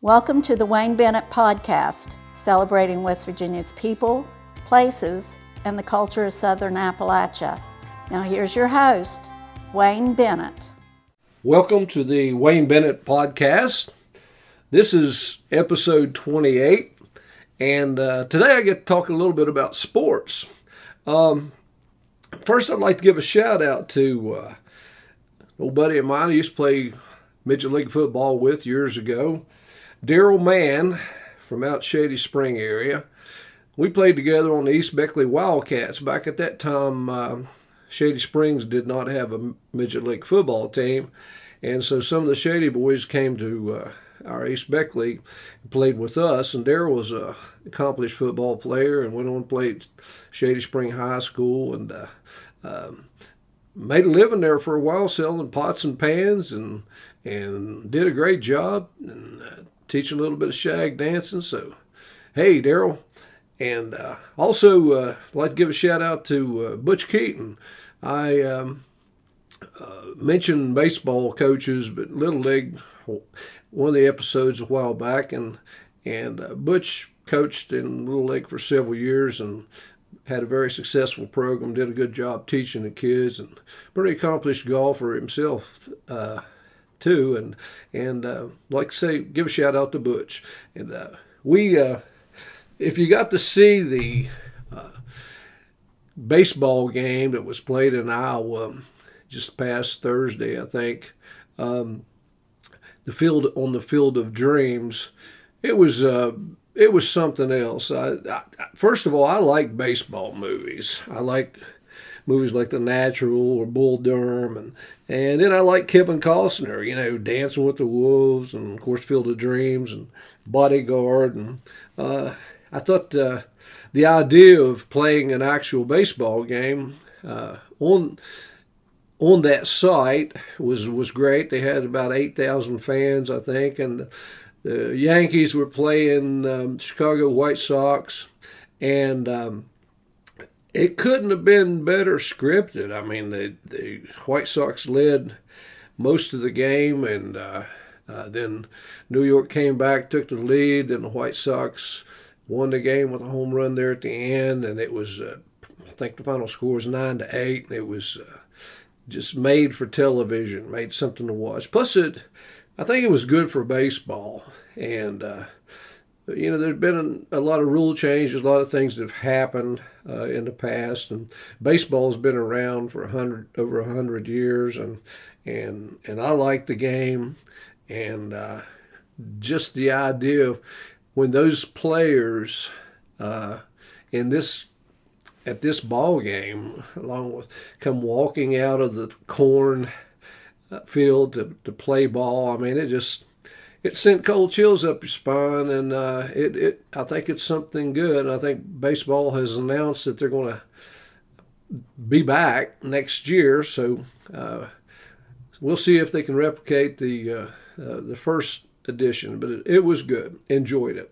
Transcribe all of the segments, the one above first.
Welcome to the Wayne Bennett Podcast, celebrating West Virginia's people, places, and the culture of Southern Appalachia. Now here's your host, Wayne Bennett. Welcome to the Wayne Bennett Podcast. This is episode 28, and today I get to talk a little bit about sports. First, I'd like to give a shout out to an old buddy of mine I used to play Midget League football with years ago, Daryl Mann from out Shady Spring area. We played together on the East Beckley Wildcats. Back at that time, Shady Springs did not have a Midget League football team, and so some of the Shady boys came to our East Beckley and played with us, and Daryl was an accomplished football player and went on to play at Shady Spring High School and made a living there for a while selling pots and pans and did a great job and teaching a little bit of shag dancing. So, hey, Daryl. And also, I'd like to give a shout out to Butch Keaton. I mentioned baseball coaches, but Little League, one of the episodes a while back, and Butch coached in Little League for several years and had a very successful program, did a good job teaching the kids, and pretty accomplished golfer himself, too, and like to say, give a shout out to Butch. And if you got to see the baseball game that was played in Iowa just past Thursday, I think, the field of dreams, it was something else. First of all, I like baseball movies. I like movies like The Natural or Bull Durham, and then I like Kevin Costner, Dancing with the Wolves, and of course Field of Dreams and Bodyguard. And I thought the idea of playing an actual baseball game on that site was great. They had about 8,000 fans, I think, and the Yankees were playing Chicago White Sox, and it couldn't have been better scripted. I mean, the White Sox led most of the game, and then New York came back, took the lead, and the White Sox won the game with a home run there at the end, and it was, I think the final score was 9-8, and it was just made for television, made something to watch. Plus, I think it was good for baseball, and there's been a lot of rule changes, a lot of things that have happened in the past, and baseball's been around for over 100 years, and I like the game, and just the idea of when those players at this ball game, along with come walking out of the corn field to play ball, I mean, it sent cold chills up your spine, and I think it's something good. I think baseball has announced that they're going to be back next year, so we'll see if they can replicate the first edition. But it was good. Enjoyed it,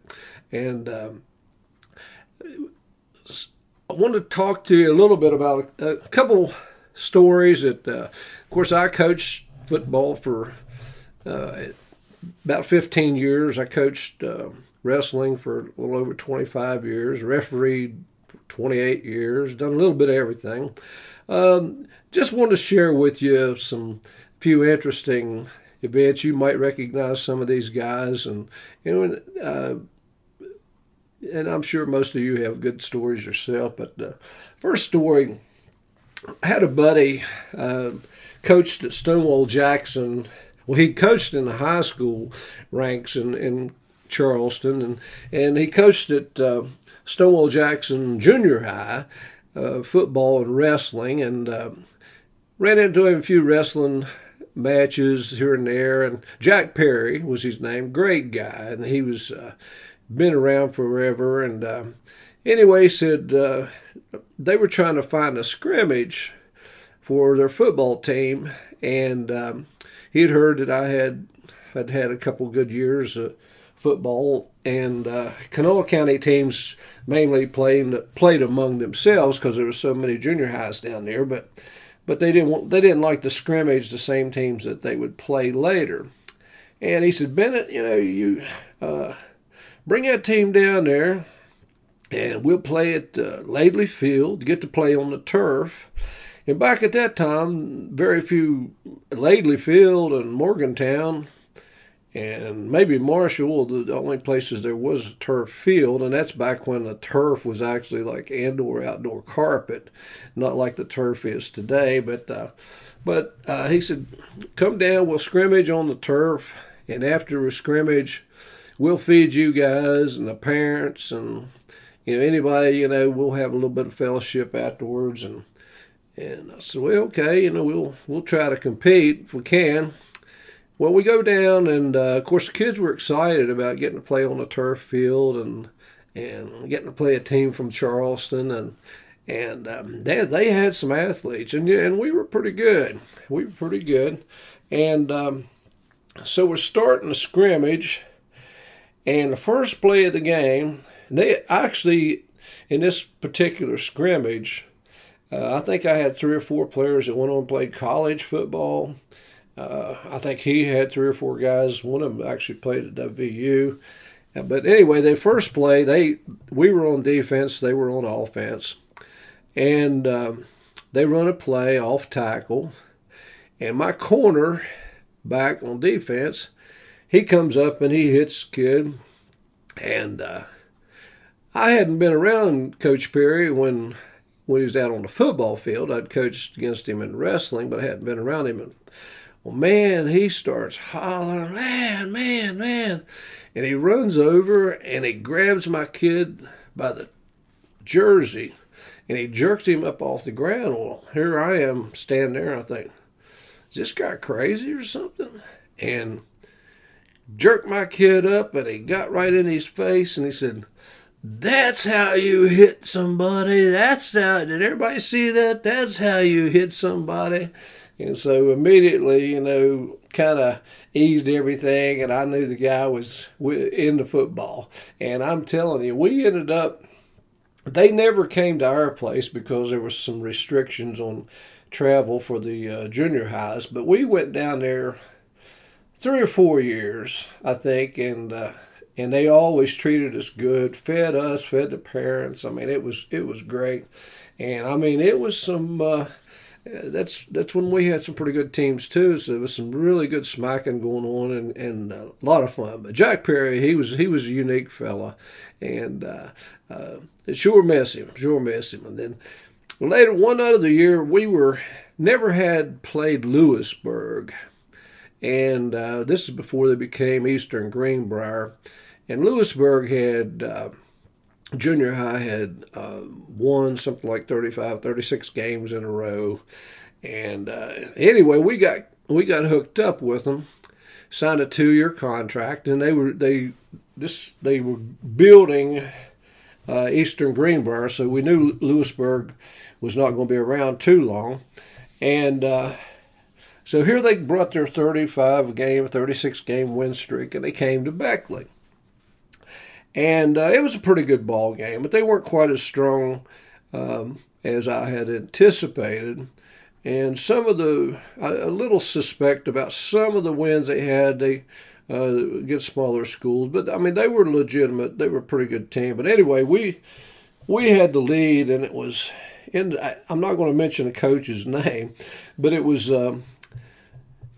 and I wanted to talk to you a little bit about a couple stories that, of course, I coached football for about 15 years. I coached wrestling for a little over 25 years, refereed for 28 years, done a little bit of everything. Just wanted to share with you few interesting events. You might recognize some of these guys, and I'm sure most of you have good stories yourself. But the first story, I had a buddy coached at Stonewall Jackson. Well, he coached in the high school ranks in Charleston, and he coached at Stonewall Jackson Junior High, football and wrestling, and ran into him a few wrestling matches here and there. And Jack Perry was his name, great guy, and he was been around forever. And anyway, he said they were trying to find a scrimmage for their football team, and he had heard that I had a couple good years of football, and Kanawha County teams mainly played among themselves because there were so many junior highs down there, but they didn't like to scrimmage the same teams that they would play later. And he said, Bennett, you bring that team down there, and we'll play at Laidley Field, get to play on the turf. And back at that time, very few, Laidley Field and Morgantown and maybe Marshall were the only places there was a turf field, and that's back when the turf was actually like indoor-outdoor carpet, not like the turf is today. But he said, come down, we'll scrimmage on the turf, and after we scrimmage, we'll feed you guys and the parents and anybody, we'll have a little bit of fellowship afterwards. And I said, well, okay, we'll try to compete if we can. Well, we go down, and of course the kids were excited about getting to play on the turf field and getting to play a team from Charleston, and they had some athletes, and we were pretty good. And so we're starting a scrimmage, and the first play of the game, they actually, in this particular scrimmage, I think I had 3 or 4 players that went on and played college football. I think he had 3 or 4 guys. One of them actually played at WVU. But anyway, they first play, we were on defense, they were on offense. And they run a play off tackle. And my corner back on defense, he comes up and he hits the kid. And I hadn't been around Coach Perry when he was out on the football field. I'd coached against him in wrestling, but I hadn't been around him. Well, man, he starts hollering, man. And he runs over and he grabs my kid by the jersey and he jerks him up off the ground. Well, here I am standing there and I think, is this guy crazy or something? And jerked my kid up and he got right in his face and he said, that's how you hit somebody. Did everybody see that? That's how you hit somebody. And so immediately, kind of eased everything, and I knew the guy was into football. And I'm telling you, we ended up, they never came to our place because there was some restrictions on travel for the junior highs, but we went down there 3 or 4 years, I think, and they always treated us good, fed us, fed the parents. I mean, it was great. And I mean, it was some, that's when we had some pretty good teams too. So there was some really good smacking going on and a lot of fun. But Jack Perry, he was a unique fella, and it sure miss him. And then later, one other year, we never had played Lewisburg, and this is before they became Eastern Greenbrier. And Lewisburg had junior high had won something like 35, 36 games in a row. And anyway, we got hooked up with them, signed a 2-year contract, and they were building Eastern Greenbrier, so we knew Lewisburg was not going to be around too long. And so here they brought their 36 game win streak, and they came to Beckley. And it was a pretty good ball game, but they weren't quite as strong as I had anticipated. And a little suspect about some of the wins they had against smaller schools. But, I mean, they were legitimate. They were a pretty good team. But anyway, we had the lead, and it was, I'm not going to mention the coach's name, but it was in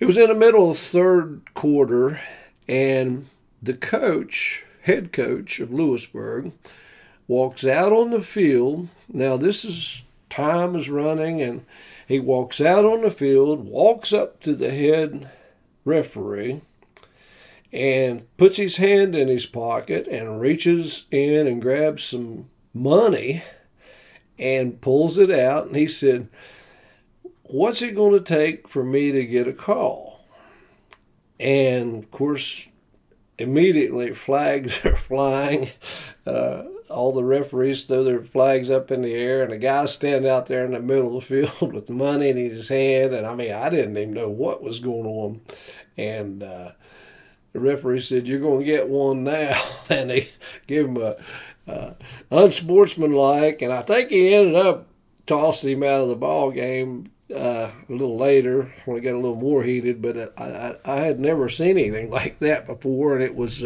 the middle of the third quarter, and the head coach of Lewisburg, walks out on the field. Now time is running, and he walks out on the field, walks up to the head referee, and puts his hand in his pocket and reaches in and grabs some money and pulls it out. And he said, what's it going to take for me to get a call? And, of course, immediately flags are flying. All the referees throw their flags up in the air, and the guy standing out there in the middle of the field with money in his hand. And I mean, I didn't even know what was going on. And the referee said, you're going to get one now. And they gave him a unsportsmanlike, and I think he ended up tossing him out of the ball game. a little later when it got a little more heated, but I had never seen anything like that before, and it was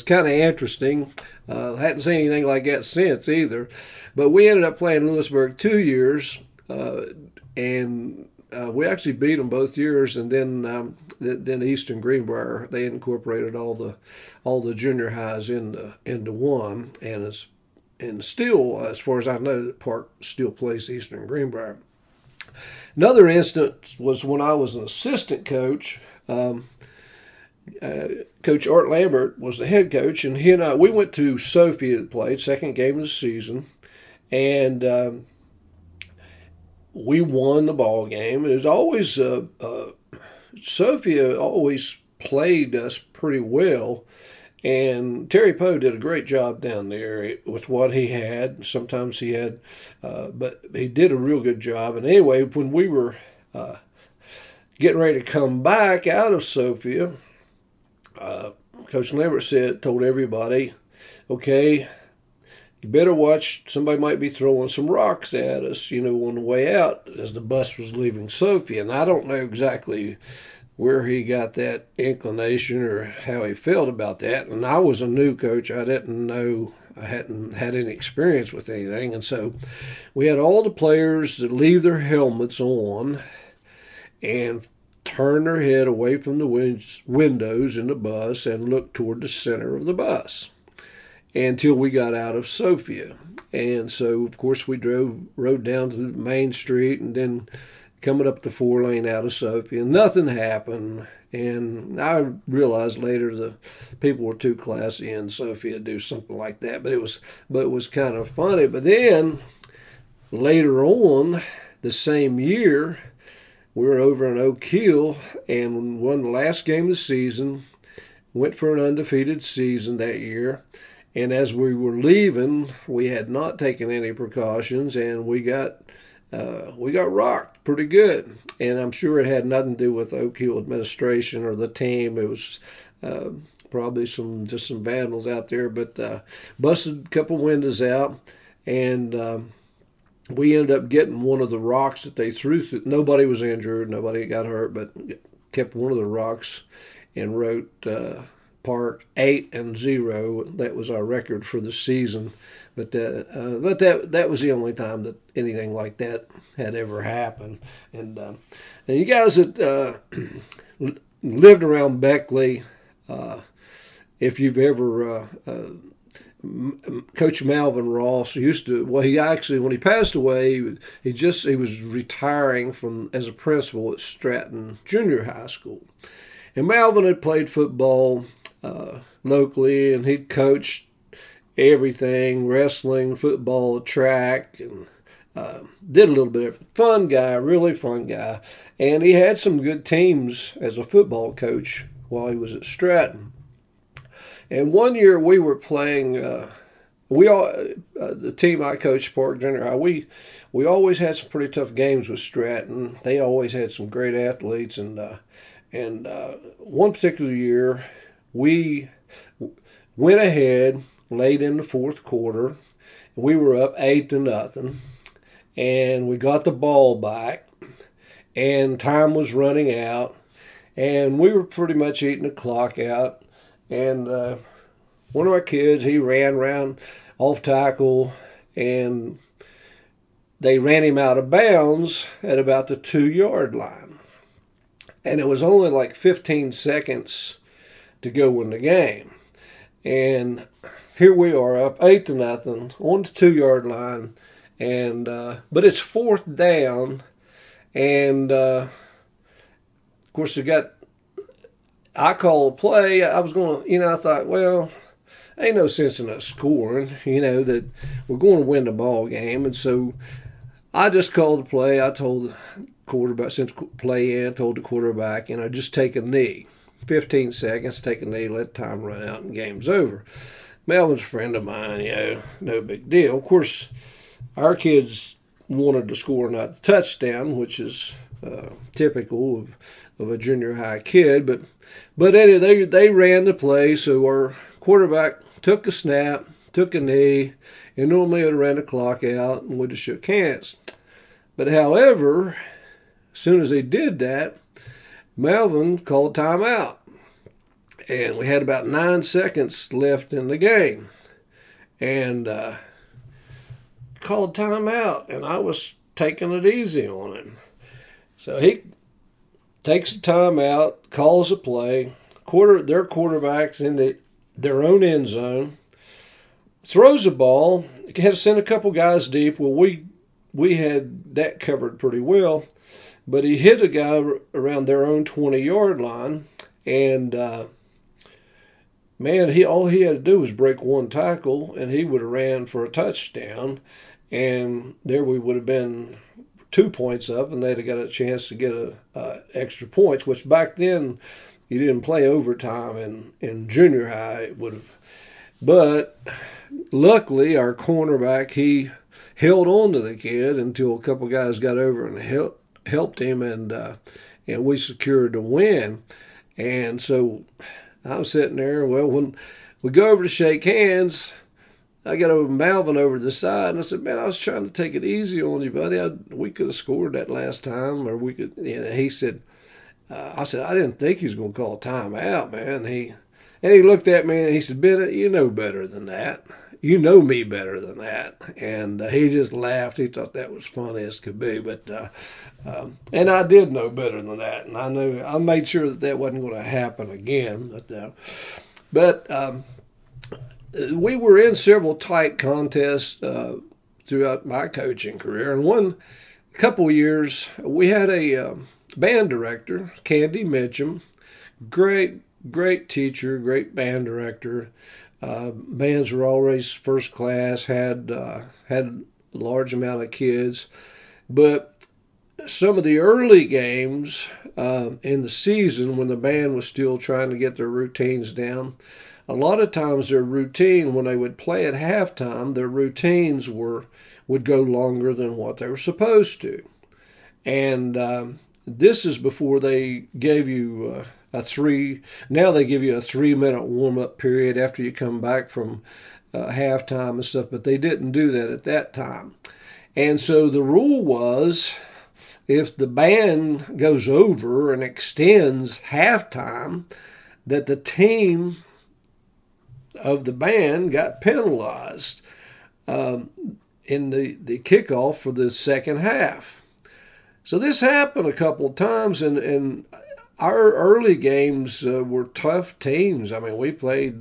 kind of interesting. Hadn't seen anything like that since either. But we ended up playing Lewisburg 2 years, and we actually beat them both years. And then Eastern Greenbrier, they incorporated all the junior highs into one, and still, as far as I know, the park still plays Eastern Greenbrier. Another instance was when I was an assistant coach. Coach Art Lambert was the head coach, and he and we went to Sophia to play, second game of the season, and we won the ball game. It was always Sophia always played us pretty well, and Terry Poe did a great job down there with what he had. Sometimes he had, but he did a real good job. And anyway, when we were getting ready to come back out of Sophia, Coach Lambert told everybody, okay, you better watch, somebody might be throwing some rocks at us, on the way out as the bus was leaving Sophia. And I don't know exactly where he got that inclination or how he felt about that. And I was a new coach. I didn't know, I hadn't had any experience with anything. And so we had all the players that leave their helmets on and turn their head away from the windows in the bus and look toward the center of the bus until we got out of Sophia. And so, of course, we rode down to the main street, and then coming up the 4-lane out of Sophia, and nothing happened. And I realized later the people were too classy in Sophia to do something like that, but it was kind of funny. But then later on, the same year, we were over in Oak Hill and won the last game of the season, went for an undefeated season that year. And as we were leaving, we had not taken any precautions, and we got rocked pretty good. And I'm sure it had nothing to do with Oak Hill administration or the team. It was probably just some vandals out there, but busted a couple windows out, and we ended up getting one of the rocks that they threw through. Nobody was injured, nobody got hurt, but kept one of the rocks and wrote Park 8-0. That was our record for the season. But that was the only time that anything like that had ever happened. And you guys that lived around Beckley, if you've ever Coach Malvin Ross used to. Well, he actually, when he passed away, he was retiring as a principal at Stratton Junior High School, and Malvin had played football locally, and he'd coached everything: wrestling, football, track, and did a little bit of fun guy, really fun guy, and he had some good teams as a football coach while he was at Stratton. And one year we were playing. The team I coached, Park Junior High, we always had some pretty tough games with Stratton. They always had some great athletes, and one particular year we went ahead late in the fourth quarter. We were up 8-0, and we got the ball back, and time was running out, and we were pretty much eating the clock out. And one of our kids, he ran around off tackle, and they ran him out of bounds at about the 2-yard line. And it was only like 15 seconds to go in the game. And here we are up 8-0 on the 2-yard line, and but it's fourth down, and of course I called a play. I was going to, I thought, well, ain't no sense in us scoring, that we're going to win the ball game. And so I just called the play. I told the quarterback, sent the play in, told the quarterback, just take a knee. 15 seconds, take a knee, let time run out, and game's over. Melvin's a friend of mine, no big deal. Of course, our kids wanted to score not the touchdown, which is typical of a junior high kid, but anyway, they ran the play, so our quarterback took a snap, took a knee, and normally it would have ran the clock out and would have shook hands. But however, as soon as they did that, Melvin called timeout. And we had about 9 seconds left in the game. And called timeout. And I was taking it easy on him. So he takes the timeout, calls a play. Their quarterback's in their own end zone. Throws a ball. Had to send a couple guys deep. Well, we had that covered pretty well. But he hit a guy around their own 20-yard line. And, man, all he had to do was break one tackle, and he would have ran for a touchdown. And there we would have been 2 points up, and they'd have got a chance to get extra points, which back then you didn't play overtime in junior high. It would have. But luckily, our cornerback, he held on to the kid until a couple guys got over and helped him, and we secured the win. And so I'm sitting there. Well, when we go over to shake hands, I got over Malvin over to the side, and I said, "Man, I was trying to take it easy on you, buddy. We could have scored that last time, or we could." He said, "I said I didn't think he was going to call a timeout, man." And he looked at me and he said, "Bennett, you know better than that. You know me better than that." And he just laughed. He thought that was funny as could be. But and I did know better than that, and I made sure that wasn't going to happen again. But we were in several tight contests throughout my coaching career. And a couple of years, we had a band director, Candy Mitchum, great teacher, great band director. Bands were always first class, had a large amount of kids. But some of the early games in the season, when the band was still trying to get their routines down, a lot of times their routine, when they would play at halftime, their routines would go longer than what they were supposed to. And this is before they gave you now they give you a 3-minute warm-up period after you come back from halftime and stuff, but they didn't do that at that time. And so the rule was, if the band goes over and extends halftime, that the team of the band got penalized in the kickoff for the second half. So this happened a couple of times, and our early games were tough teams. I mean, we played,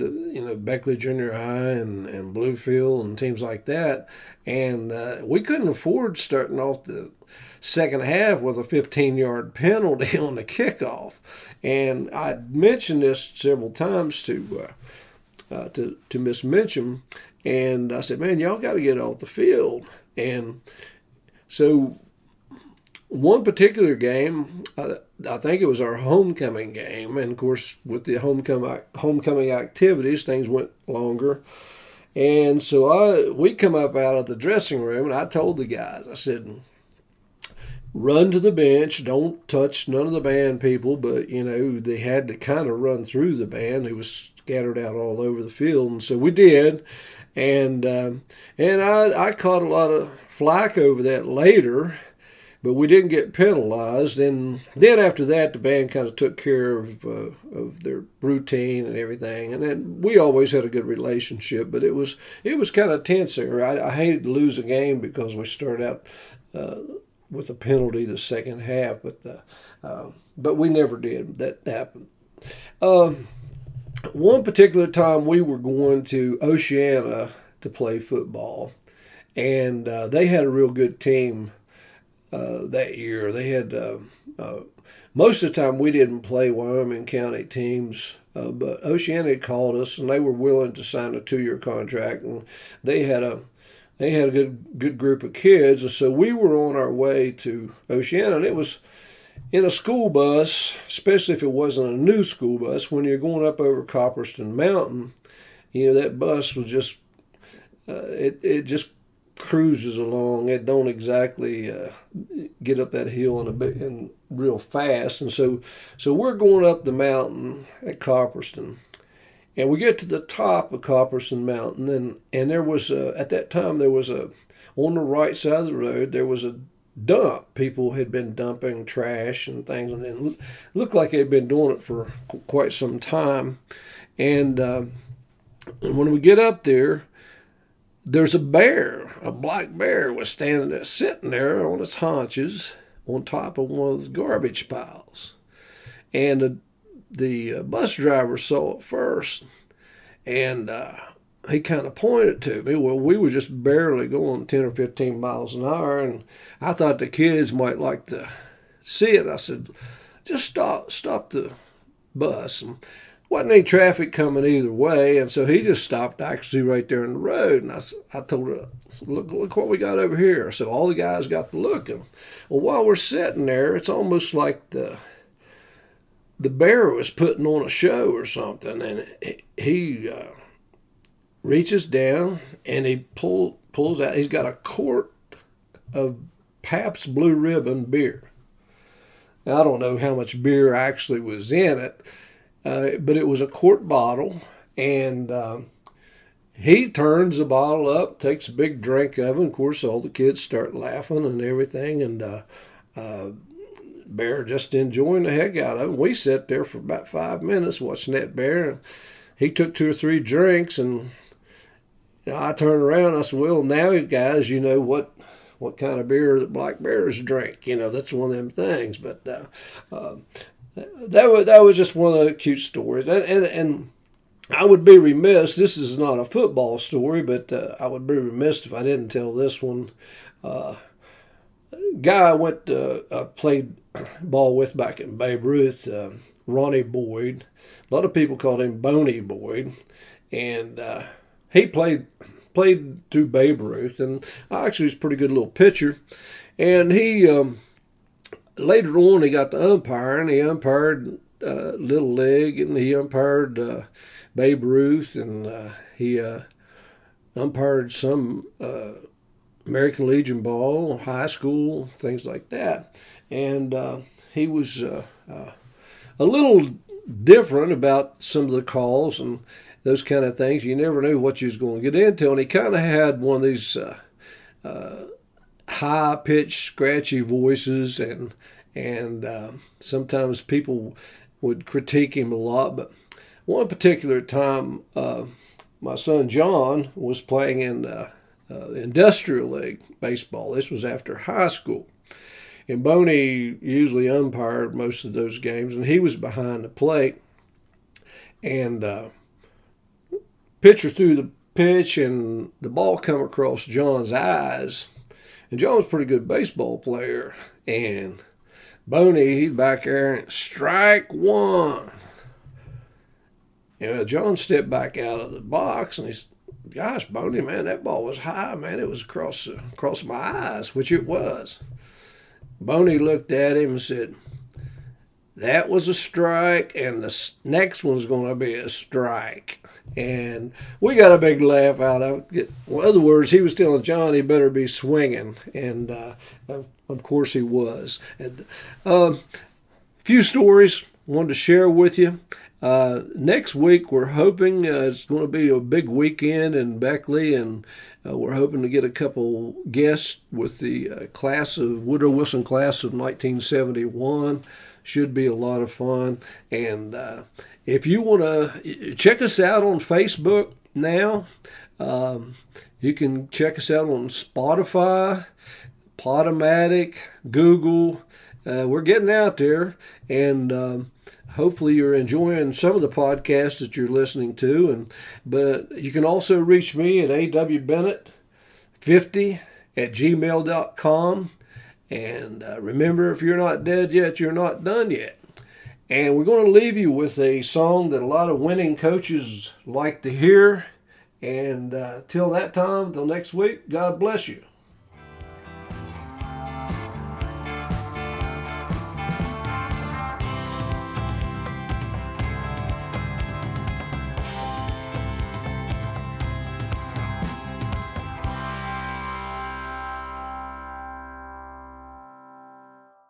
Beckley Junior High and Bluefield and teams like that, and we couldn't afford starting off the second half with a 15-yard penalty on the kickoff. And I mentioned this several times to Miss Mitchum, and I said, "Man, y'all got to get off the field." And so one particular game, I think it was our homecoming game, and of course with the homecoming activities, things went longer. And so we come up out of the dressing room, and I told the guys, I said, "Run to the bench, don't touch none of the band people," but they had to kind of run through the band who was scattered out all over the field, and so we did. And I caught a lot of flack over that later, but we didn't get penalized. And then after that, the band kind of took care of their routine and everything. And then we always had a good relationship, but it was kind of tense there. I hated to lose a game because we started out with a penalty the second half, but we never did. That happened. One particular time we were going to Oceana to play football, and they had a real good team that year. They had most of the time we didn't play Wyoming County teams, but Oceana called us, and they were willing to sign a 2-year contract, and they had a good group of kids, and so we were on our way to Oceana, and it was in a school bus, especially if it wasn't a new school bus. When you're going up over Copperston Mountain, that bus was just it just cruises along. It don't exactly get up that hill in real fast, and so we're going up the mountain at Copperston. And we get to the top of Copperston Mountain, and there was at that time on the right side of the road there was a dump. People had been dumping trash and things, and it looked like they'd been doing it for quite some time. And when we get up there, there's a bear, a black bear, was standing there, sitting there on its haunches on top of one of the garbage piles. And the bus driver saw it first, and he kind of pointed to me. Well, we were just barely going 10 or 15 miles an hour, and I thought the kids might like to see it. I said, just stop the bus. And wasn't any traffic coming either way, and so he just stopped actually right there in the road. And I told her, look what we got over here. So all the guys got to looking. Well, while we're sitting there, it's almost like the bear was putting on a show or something, and he reaches down and he pulls out. He's got a quart of Pabst Blue Ribbon beer. Now, I don't know how much beer actually was in it, but it was a quart bottle, and he turns the bottle up, takes a big drink of it. Of course, all the kids start laughing and everything, and Bear just enjoying the heck out of it. We sat there for about 5 minutes watching that bear, and he took 2 or 3 drinks, and I turned around and I said, well, now, guys, you know what kind of beer that black bears drink. That's one of them things. But that was just one of the cute stories. And I would be remiss, this is not a football story, but I would be remiss if I didn't tell this one. Guy I went played ball with back in Babe Ruth, Ronnie Boyd. A lot of people called him Boney Boyd. And he played through Babe Ruth, and actually was a pretty good little pitcher. And he later on he got to umpire, and he umpired Little League, and he umpired Babe Ruth, and he umpired some American Legion ball, high school, things like that. And he was a little different about some of the calls and those kind of things. You never knew what you was going to get into. And he kind of had one of these high-pitched, scratchy voices, and sometimes people would critique him a lot. But one particular time, my son John was playing in Industrial League baseball. This was after high school. And Boney usually umpired most of those games, and he was behind the plate. And pitcher threw the pitch, and the ball come across John's eyes. And John was a pretty good baseball player. And Boney, he'd back there and strike one. John stepped back out of the box, and he said, gosh, Boney, man, that ball was high, man. It was across my eyes, which it was. Boney looked at him and said, that was a strike, and the next one's going to be a strike. And we got a big laugh out of it. In other words, he was telling John he better be swinging, and of course he was. And few stories wanted to share with you. Next week, we're hoping it's going to be a big weekend in Beckley, and we're hoping to get a couple guests with the Woodrow Wilson class of 1971. Should be a lot of fun. And if you want to check us out on Facebook now, you can check us out on Spotify, Podomatic, Google. We're getting out there, and hopefully you're enjoying some of the podcasts that you're listening to. But you can also reach me at awbennett50@gmail.com. And remember, if you're not dead yet, you're not done yet. And we're going to leave you with a song that a lot of winning coaches like to hear. And till that time, till next week, God bless you.